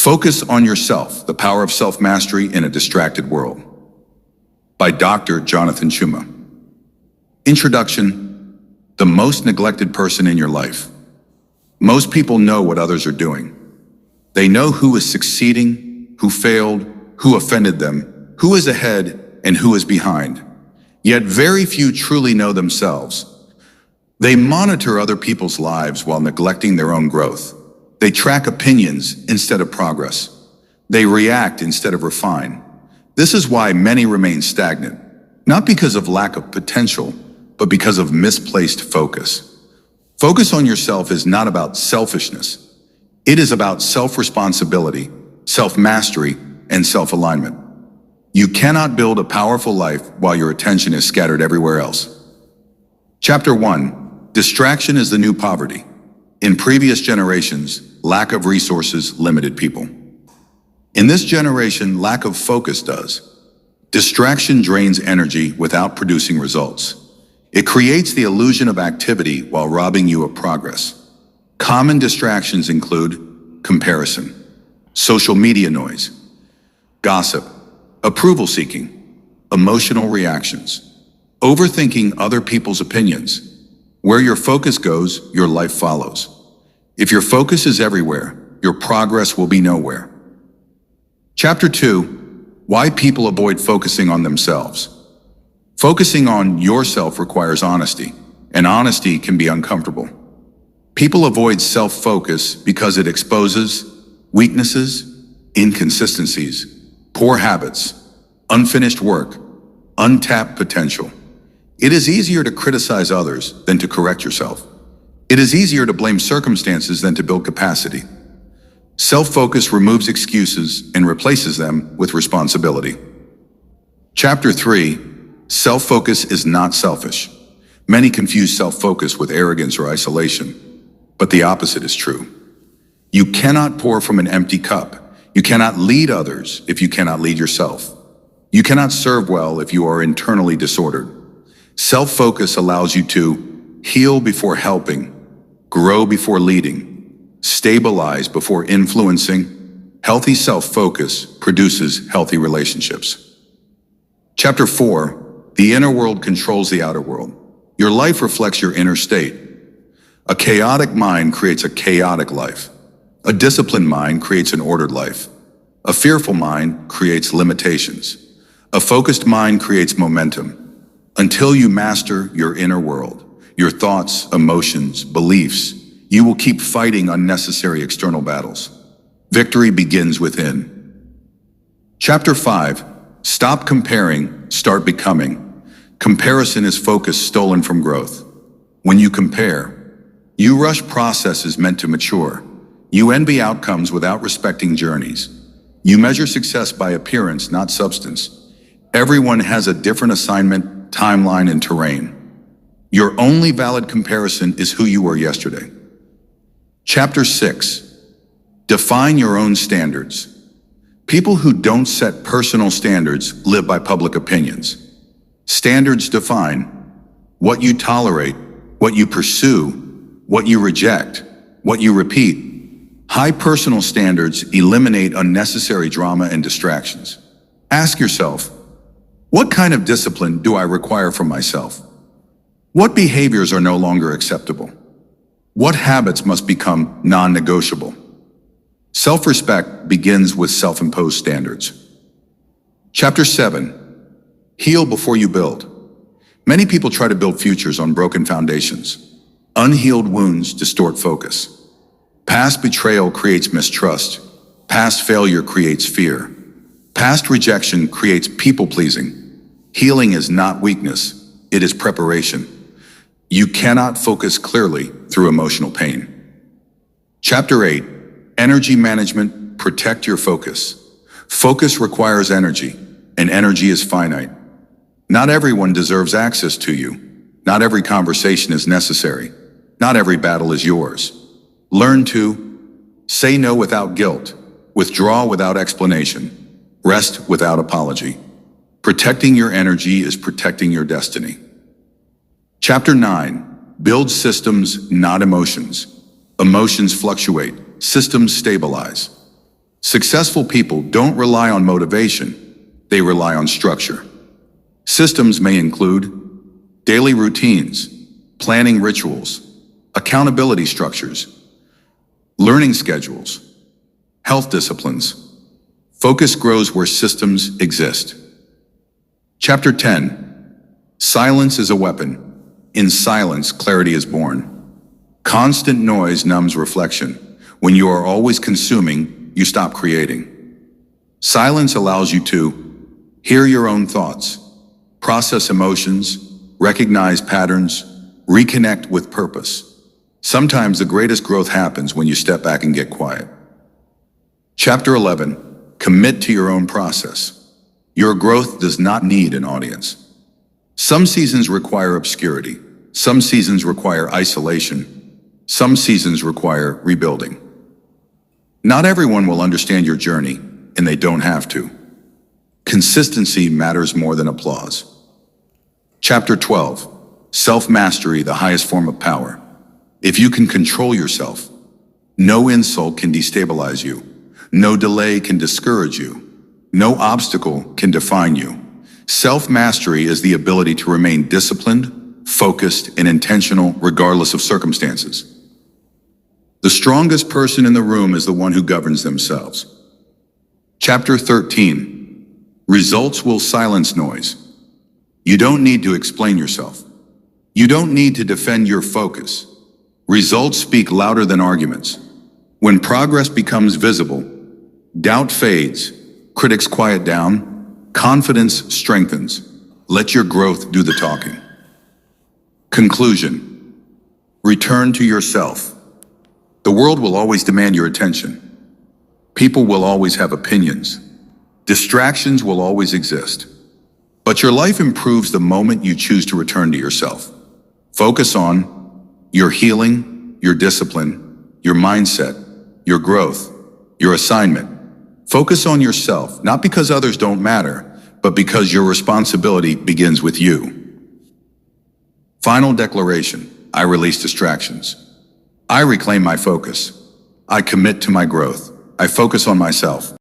Focus on Yourself, The Power of Self-Mastery in a Distracted World, by Dr. Jonathan Chuma. Introduction: the most neglected person in your life. Most people know what others are doing. They know who is succeeding, who failed, who offended them, who is ahead, and who is behind. Yet very few truly know themselves. They monitor other people's lives while neglecting their own growth. They track opinions instead of progress. They react instead of refine. This is why many remain stagnant, not because of lack of potential, but because of misplaced focus. Focus on yourself is not about selfishness. It is about self-responsibility, self-mastery, and self-alignment. You cannot build a powerful life while your attention is scattered everywhere else. Chapter 1. Distraction is the new poverty. In previous generations, lack of resources limited people. In this generation, lack of focus does. Distraction drains energy without producing results. It creates the illusion of activity while robbing you of progress. Common distractions include comparison, social media noise, gossip, approval seeking, emotional reactions, overthinking other people's opinions. Where your focus goes, your life follows. If your focus is everywhere, your progress will be nowhere. Chapter 2. Why people avoid focusing on themselves. Focusing on yourself requires honesty, and honesty can be uncomfortable. People avoid self-focus because it exposes weaknesses, inconsistencies, poor habits, unfinished work, untapped potential. It is easier to criticize others than to correct yourself. It is easier to blame circumstances than to build capacity. Self-focus removes excuses and replaces them with responsibility. Chapter 3. Self-focus is not selfish. Many confuse self-focus with arrogance or isolation, but the opposite is true. You cannot pour from an empty cup. You cannot lead others if you cannot lead yourself. You cannot serve well if you are internally disordered. Self-focus allows you to heal before helping, grow before leading, stabilize before influencing. Healthy self-focus produces healthy relationships. Chapter 4. The inner world controls the outer world. Your life reflects your inner state. A chaotic mind creates a chaotic life. A disciplined mind creates an ordered life. A fearful mind creates limitations. A focused mind creates momentum. Until you master your inner world, your thoughts, emotions, beliefs, you will keep fighting unnecessary external battles. Victory begins within. Chapter 5. Stop comparing, start becoming. Comparison is focus stolen from growth. When you compare, you rush processes meant to mature. You envy outcomes without respecting journeys. You measure success by appearance, not substance. Everyone has a different assignment, timeline, and terrain. Your only valid comparison is who you were yesterday. Chapter 6. Define your own standards. People who don't set personal standards live by public opinions. Standards define what you tolerate, what you pursue, what you reject, what you repeat. High personal standards eliminate unnecessary drama and distractions. Ask yourself, what kind of discipline do I require from myself? What behaviors are no longer acceptable? What habits must become non-negotiable? Self-respect begins with self-imposed standards. Chapter 7. Heal before you build. Many people try to build futures on broken foundations. Unhealed wounds distort focus. Past betrayal creates mistrust. Past failure creates fear. Past rejection creates people-pleasing. Healing is not weakness, it is preparation. You cannot focus clearly through emotional pain. Chapter 8. Energy management. Protect your focus. Focus requires energy, and energy is finite. Not everyone deserves access to you. Not every conversation is necessary. Not every battle is yours. Learn to say no without guilt, withdraw without explanation, rest without apology. Protecting your energy is protecting your destiny. Chapter 9. Build systems, not emotions. Emotions fluctuate. Systems stabilize. Successful people don't rely on motivation, they rely on structure. Systems may include daily routines, planning rituals, accountability structures, learning schedules, health disciplines. Focus grows where systems exist. Chapter 10. Silence is a weapon. In silence, clarity is born. Constant noise numbs reflection. When you are always consuming, you stop creating. Silence allows you to hear your own thoughts, process emotions, recognize patterns, reconnect with purpose. Sometimes the greatest growth happens when you step back and get quiet. Chapter 11. Commit to your own process. Your growth does not need an audience. Some seasons require obscurity. Some seasons require isolation. Some seasons require rebuilding. Not everyone will understand your journey, and they don't have to. Consistency matters more than applause. Chapter 12. Self-mastery, the highest form of power. If you can control yourself, no insult can destabilize you. No delay can discourage you. No obstacle can define you. Self-mastery is the ability to remain disciplined, focused, and intentional regardless of circumstances. The strongest person in the room is the one who governs themselves. Chapter 13. Results will silence noise. You don't need to explain yourself. You don't need to defend your focus. Results speak louder than arguments. When progress becomes visible, doubt fades, critics quiet down, confidence strengthens. Let your growth do the talking. Conclusion. Return to yourself. The world will always demand your attention. People will always have opinions. Distractions will always exist. But your life improves the moment you choose to return to yourself. Focus on your healing, your discipline, your mindset, your growth, your assignment. Focus on yourself, not because others don't matter, but because your responsibility begins with you. Final declaration. I release distractions. I reclaim my focus. I commit to my growth. I focus on myself.